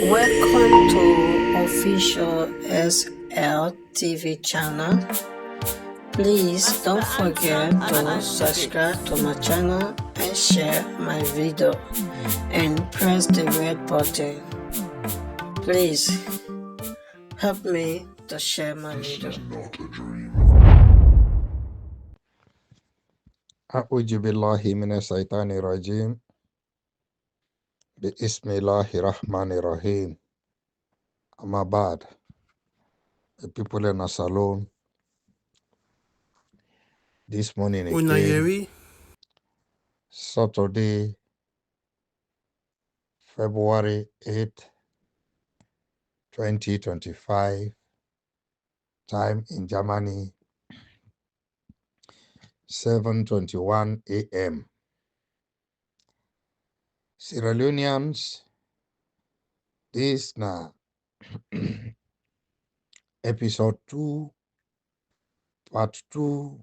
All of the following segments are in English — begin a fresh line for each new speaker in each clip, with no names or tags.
Welcome to official SL TV channel. Please don't forget to subscribe to my channel and share my video and press the red button. Please help me to share my video.
أعوذ بالله من الشيطان الرجيم بسم الله الرحمن الرحيم. أما بعد, the people in a salon this morning again, Saturday, February 8th, 2025, time in Germany, 7:21 a.m. Sierra Leoneans, this na episode 2, part 2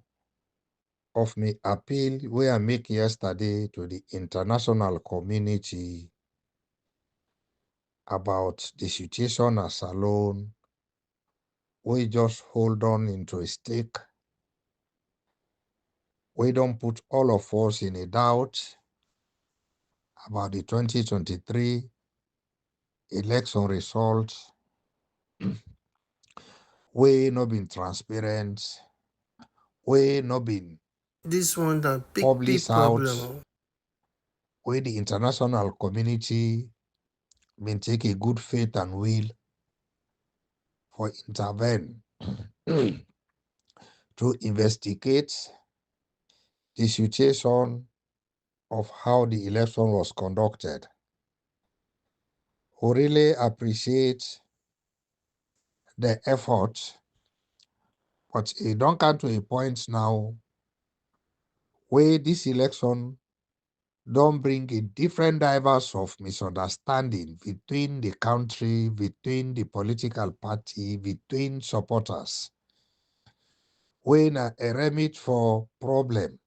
of my appeal where I make yesterday to the international community about the situation as alone. We just hold on into a stake. We don't put all of us in a doubt about the 2023 election results. We not been transparent. We not been
This one the big
published
problem.
out. We the international community been take a good faith and will for intervene to investigate the situation of how the election was conducted. We really appreciate the effort, but it don't come to a point now where this election don't bring a different diverse of misunderstanding between the country, between the political party, between supporters. When a remedy for problem,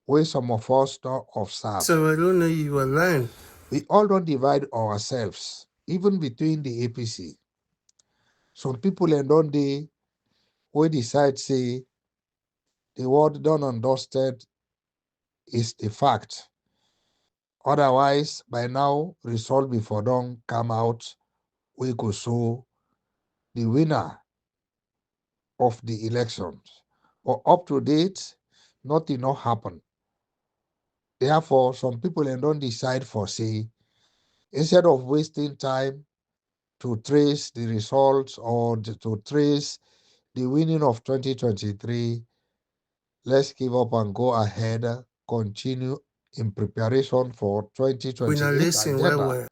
where some of us don't observe.
So I don't know you will learn.
We all don't divide ourselves, even between the APC. Some people and don't they we decide say the word done and dusted is the fact. Otherwise, by now, result before don't come out, we could show the winner of the elections. But up to date, nothing not happen. Therefore, some people and don't decide for say, instead of wasting time to trace the results or to trace the winning of 2023, let's give up and go ahead, continue in preparation for 2028 agenda,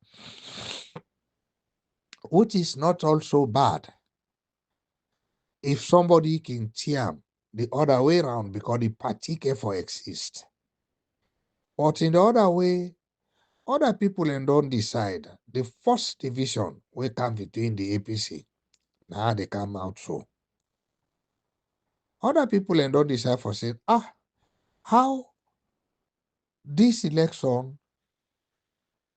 which is not also bad. If somebody can tear the other way around because the party for exist. But in the other way, other people and don't decide. The first division will come between the APC. Now they come out so. Other people and don't decide for saying, how this election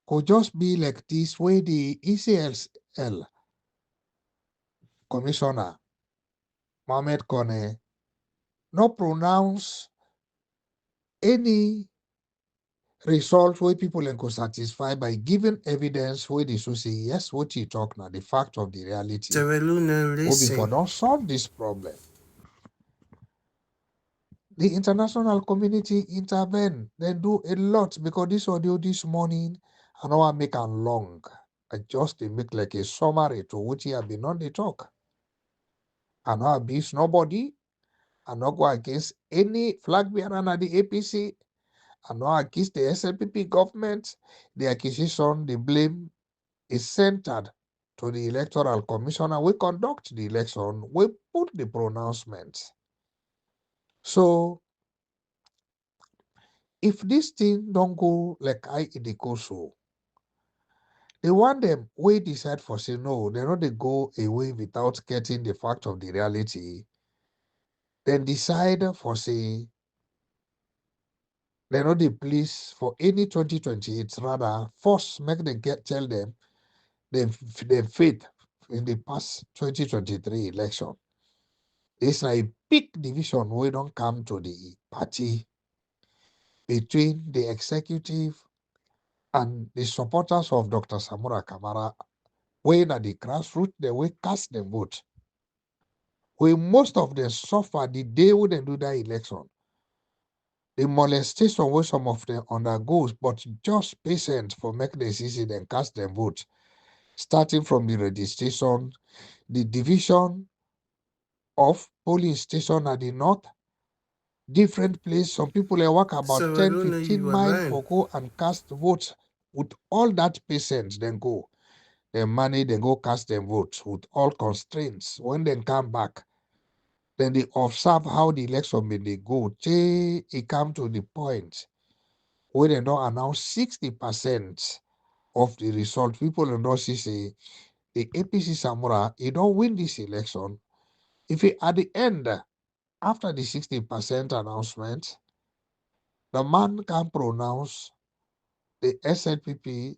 could just be like this way the ECL Commissioner Mohamed Kone not pronounce any result where people can satisfy by giving evidence where they should say, yes, what you talk now, the fact of the reality. Before don't solve this problem. The international community intervene, they do a lot because this audio this morning, I know I make a long. I just make like a summary to which you have been on the talk. I know I abuse nobody. I not go against any flag bearer under the APC. I not against the SLPP government. The accusation, the blame is centered to the electoral commissioner. We conduct the election. We put the pronouncement. So, if this thing don't go like it goes so, they want them, we decide for say no, they not they go away without getting the fact of the reality. Then decide for say, they not the please for any 2028, rather, first make them tell them, the faith in the past 2023 election. There's a big division we don't come to the party between the executive and the supporters of Dr. Samura Kamara. When at the grassroots, they will cast the vote. When most of them suffer the day when they do that election. The molestation where some of them undergoes, but just patient for make the decision and cast their vote. Starting from the registration, the division of polling station at the north, different place. Some people walk about
Sierra
10,
Leone,
15
you are
miles
lying.
for go and cast votes. With all that patience, then go. They money, they go cast their votes with all constraints. When they come back, then they observe how the election may they go. Till it come to the point where they don't announce 60% of the result. People don't see say the APC Samura, he don't win this election. If he, at the end, after the 60% announcement, the man can pronounce the SLPP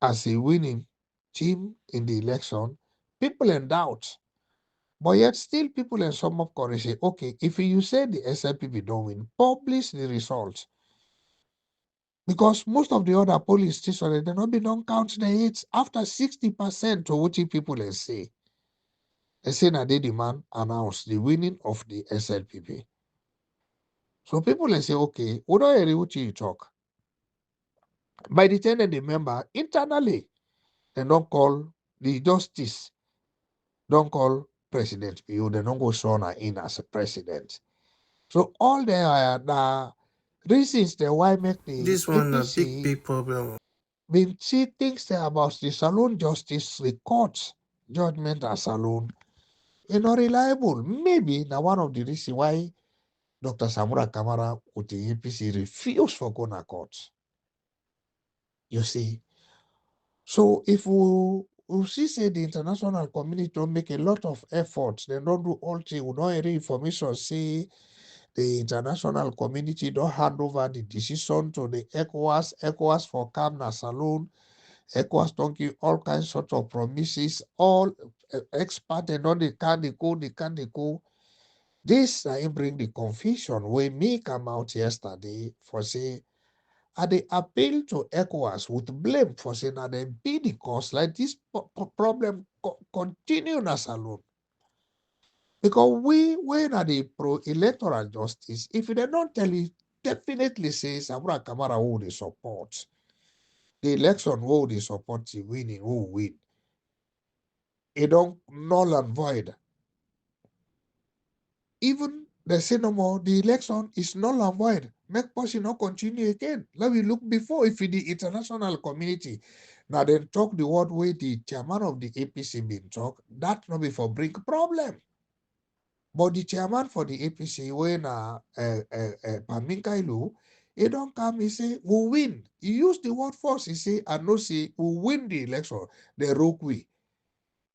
as a winning team in the election, people in doubt. But yet still people in some of Korea say, okay, if you say the SLPP don't win, publish the results. Because most of the other polling stations, they not be non-count the hits after 60% to what people say. They say that they demand announce the winning of the SLPP. So people say, okay, we don't hear what you talk. By the time they remember, internally, they don't call the justice, don't call President Pio, they don't go sworn in as a president. So all the reasons they why make the
This one a
APC
big problem.
been see things there about the saloon justice, the court's judgment as saloon, not reliable. Maybe now one of the reasons why Dr. Samura Kamara with the APC refused for going to court. You see, so if we see say the international community don't make a lot of efforts, they don't do all things, we don't hear information, say the international community don't hand over the decision to the ECOWAS for calm na saloon, ECOWAS don't give all kinds sort of promises, all experts and all they can go. This bring the confusion. When me come out yesterday for say and they appeal to ECOWAS with blame for saying that they be the cause like this problem continue na alone. Because we are the pro-electoral justice, if they don't tell you, definitely say Samura Kamara who they support. The election who they support the winning who win. It don't null and void. Even they say no more, the election is null and void. Make policy not continue again. Let me look before if the international community now then talk the word way the chairman of the APC been talk, that not before bring problem. But the chairman for the APC, when Paminkailu, he don't come, he say, we win. He use the word force, he say, I know say, we win the election, the rogue we.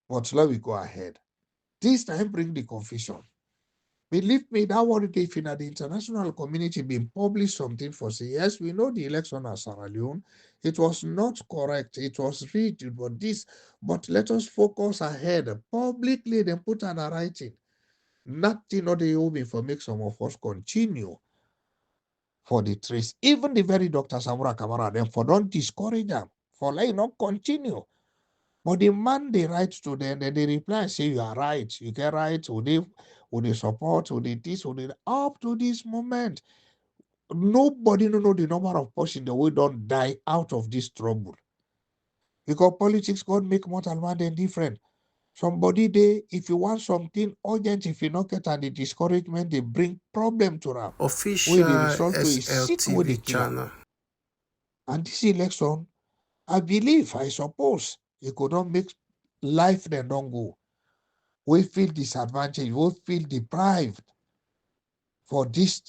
But let we go ahead. This time bring the confusion. Believe me, that what if in the international community been published something for say, yes, we know the election at Sierra Leone, it was not correct, it was rigged, it was this, but let us focus ahead. Publicly, then put an writing. Nothing or the open for make some of us continue for the trace. Even the very Dr. Samura Kamara, then for don't discourage them, for like not continue. But the man they write to them, then they reply and say, you are right, you get right, would they support, would they this, would they up to this moment. Nobody know the number of person that we don't die out of this trouble. Because politics God make mortal man then different. Somebody they, if you want something urgent, if you not get and the discouragement, they bring problem to them. Where the
Official
result to is sick where they
SLTV
kill them.
channel.
And this election, I believe, I suppose, it could not make life then don't go. We feel disadvantaged, we feel deprived for this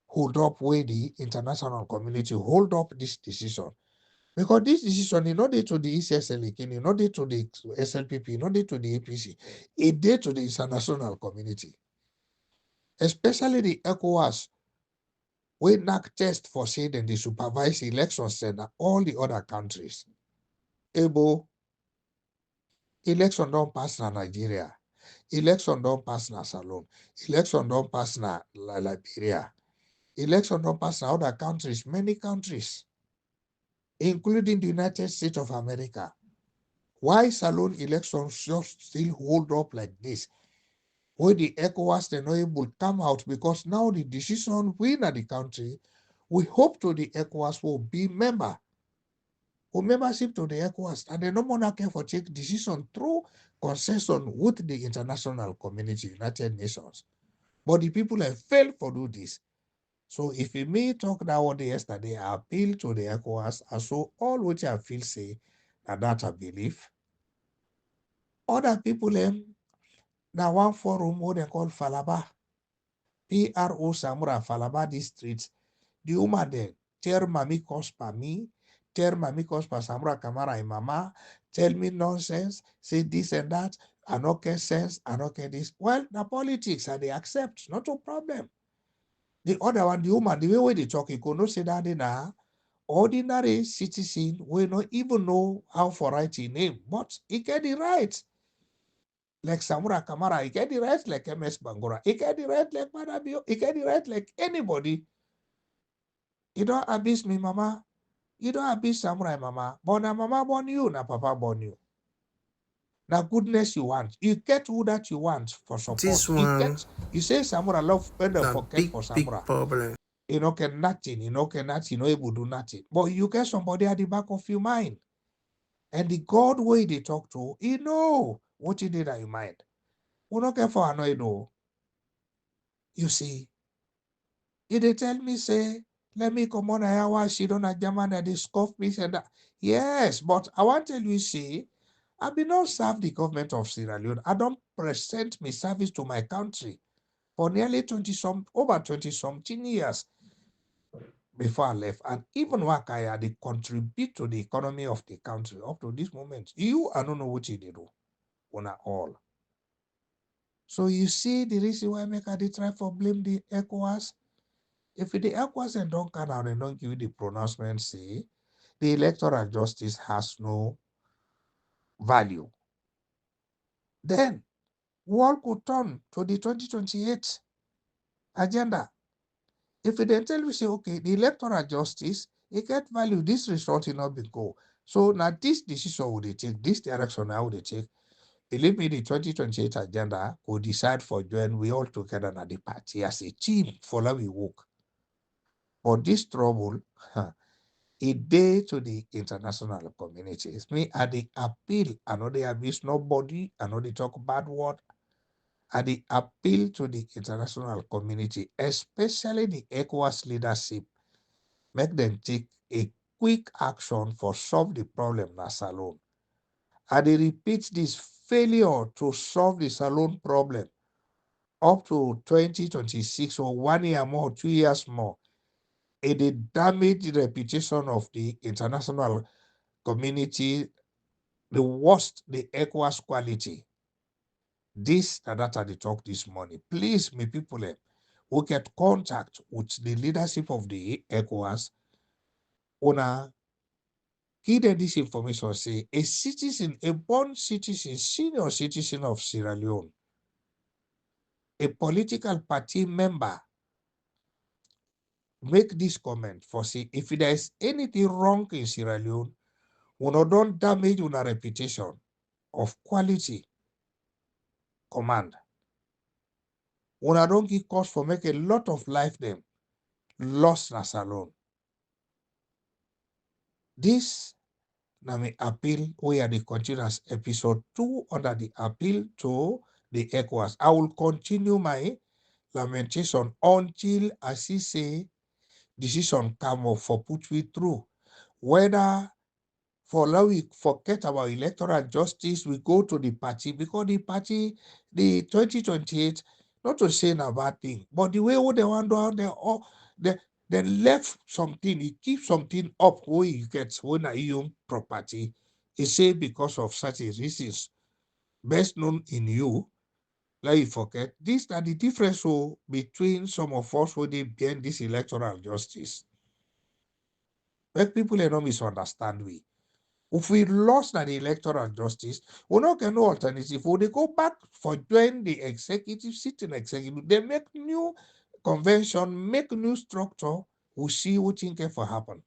hold up where the international community hold up this decision. Because this decision is not to the ECSL, it's not to the SLPP, not to the APC, it's to the international community. Especially the ECOWAS, we NAC test for saying that they supervise elections and all the other countries. Able Election don't pass na Nigeria. Election don't pass na Salone. Election don't pass na Liberia. Election don't pass na other countries, many countries, including the United States of America. Why Salone elections just still hold up like this? When the ECOWAS they not able to come out because now the decision win at the country, we hope to the ECOWAS will be member or membership to the ECOWAS, and they no more care for take decision through concession with the international community, United Nations. But the people have failed to do this. So if we may talk that one day yesterday, I appeal to the ECOWAS, and so all which I feel say that I believe. Other people now one forum what they call Falaba, PRO Samura Falaba district. The woman there tell Mami Cospa me, tell Mami Cospa Samura Kamara and Mama, tell me nonsense, say this and that, I not get sense, I not get this. Well, the politics and they accept, not a problem. The other one, the woman, the way they talk, you could not say that in a ordinary citizen will not even know how to write his name, but he get the right. Like Samura Kamara, he get the right like MS Bangora, he get the right like Madabio, he get the right like anybody. You don't abuse me, mama. You don't abuse Samurai, mama. But na mama born you, na papa born you. Now goodness you want. You get who that you want for support.
This one
You say Samurai love and
na
forget
big
for
big
Samurai.
problem.
You know can nothing, you know can nothing, you know able to do nothing. But you get somebody at the back of your mind. And the God way they talk to, you know what you did at your mind. We don't care for annoy though. You see, if they tell me, say, let me come on here while she don't a German and they scoff me and that. Yes, but I want to tell you, see, I be not serve the government of Sierra Leone. I don't present my service to my country for nearly 20 some over 20 something years before I left. And even Wakaya, they contribute to the economy of the country up to this moment. You I don't know what you did do on all. So you see the reason why make I dey try for blame the ECOWAS. If the ECOWAS and don't come out and don't give you the pronouncement, say the electoral justice has no value, then world could turn to the 2028 agenda. If they then tell you, say, okay, the electoral justice, it get value, this result will not be go. So now this decision would they take, this direction now would they take, believe me, the 2028 agenda will decide for join we all together at the party as a team for how we work. But this trouble, a day to the international communities. Me, at the appeal, I know they abuse nobody, I know they talk bad word. At the appeal to the international community, especially the ECOWAS leadership, make them take a quick action for solve the problem na Salone. And they repeat this failure to solve the Salone problem up to 2026 or 1 year more, 2 years more. It damage the reputation of the international community, the worst, the ECOWAS quality. This and that they talk this morning. Please, my people, who get contact with the leadership of the ECOWAS, wanna give them this information. Say a citizen, a born citizen, senior citizen of Sierra Leone, a political party member, make this comment for say if there is anything wrong in Sierra Leone, we don't damage our reputation of quality command. Una don't give cause for make a lot of life them lost na Salone. This na me appeal we are the continuous episode 2 under the appeal to the ECOWAS. I will continue my lamentation until I see say decision come up for put we through. Whether for now we forget about electoral justice, we go to the party because the party, the 2028, not to say a bad thing, but the way what they want to do, they left something, it keeps something up where you get when I own property. It say because of such a reasons, best known in you, like you forget. These are the difference between some of us who they behind this electoral justice. Make people don't misunderstand we. If we lost the electoral justice, we not get no alternative. When they go back for join the executive, sitting executive, they make new convention, make new structure, we see what thing can for happen.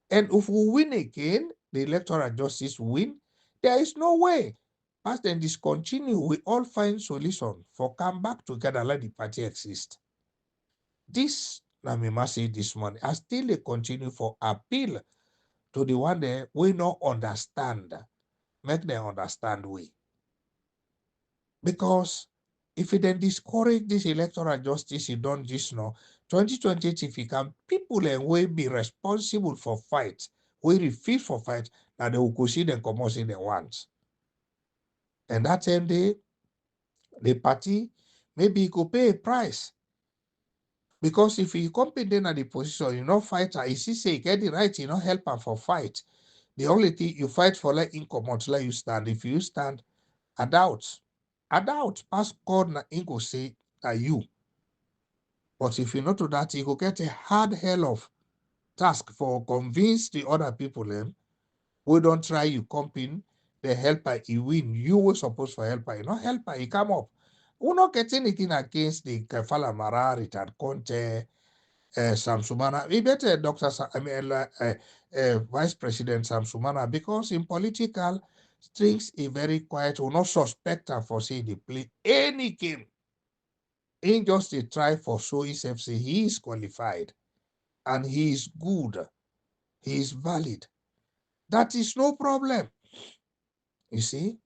And if we win again, the electoral justice win, there is no way. As then discontinue, we all find solution for come back together let the party exist. This, let me must say this morning, I still dey continue for appeal to the one that we not understand, make them understand we. Because if you then discourage this electoral justice, you don't just know 2028 if you can people and will be responsible for fight, we refuse for fight, that they will go see them come see they want. And that time the party maybe you could pay a price. Because if you come in at the position, you know, fighter, you see say you get the right, you know, help her for fight. The only thing you fight for like income until you stand. If you stand, a doubt pass God na go say you. But if you not do that, you go get a hard hell of task for convince the other people them. We don't try you comping the helper you win. You were supposed for helper, you know, helper, you come up. We not get anything against the Kefala Mara, Richard Conte, Samsumana. We better Vice President Samsumana, because in political things is very quiet. We not suspect her for say they play any game. In just a try for show himself say he is qualified and he is good, he is valid. That is no problem. You see?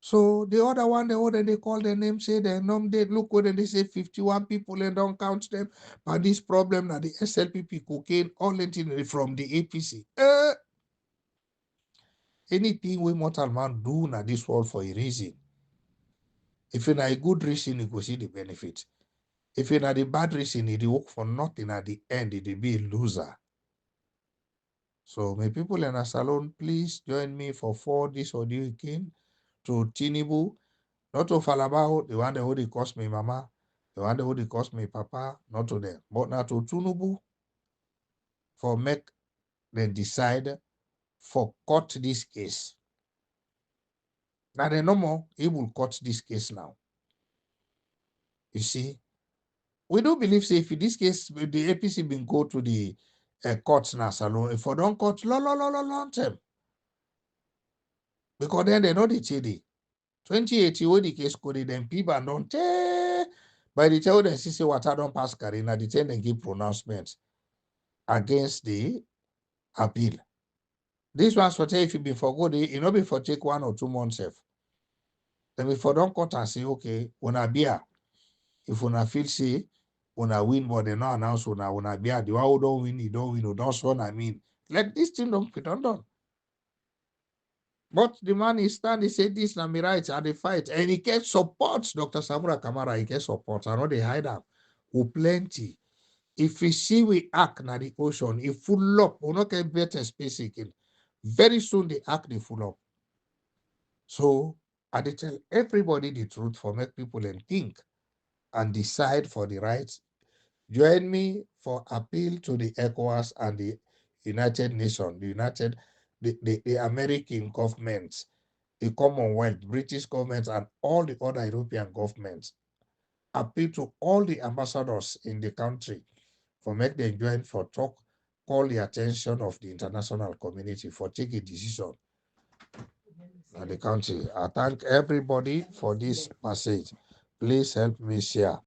So the other one, the other they call their name, say their name, they look what they say 51 people and don't count them. But this problem now the SLPP cocaine all anything from the APC. Anything we mortal man do na this world for a reason. If you a good reason, you go see the benefit. If you the bad reason, it work for nothing at the end, it be a loser. So my people in a salon, please join me for 4 this audio again to Tinubu. Not to Falabao, the one that would cost me mama, the one that would cost me papa, not to them. But now to Tinubu for make them decide for cut this case. Now they no more, he will cut this case now. You see, we do believe say if in this case the APC been go to the courts now salon, if we don't cut long term. Because then they know the TD. 2080 when the case coded, then people don't tell. By the time they see what I don't pass Karina, the time they give pronouncements against the appeal. This one's for if you been for good, you know, before take 1 or 2 months. Then before don't cut and say, okay, when I be if una feel say una win, but they not announce una be the one who don't win, you don't win, that's what I mean. Let this thing don't be done. But the man is stand, he said this na me right at the fight, and he gets support. Dr. Samura Kamara, he gets support. I know they hide up who plenty. If we see we act na the ocean, if full up, we not get better space again. Very soon the act they full up. So I dey tell everybody the truth for make people and think and decide for the rights. Join me for appeal to the ECOWAS and the United Nations, the American governments, the Commonwealth, British governments, and all the other European governments. Appeal to all the ambassadors in the country for make them join for talk, call the attention of the international community for take a decision in the country. I thank everybody for this message. Please help me share.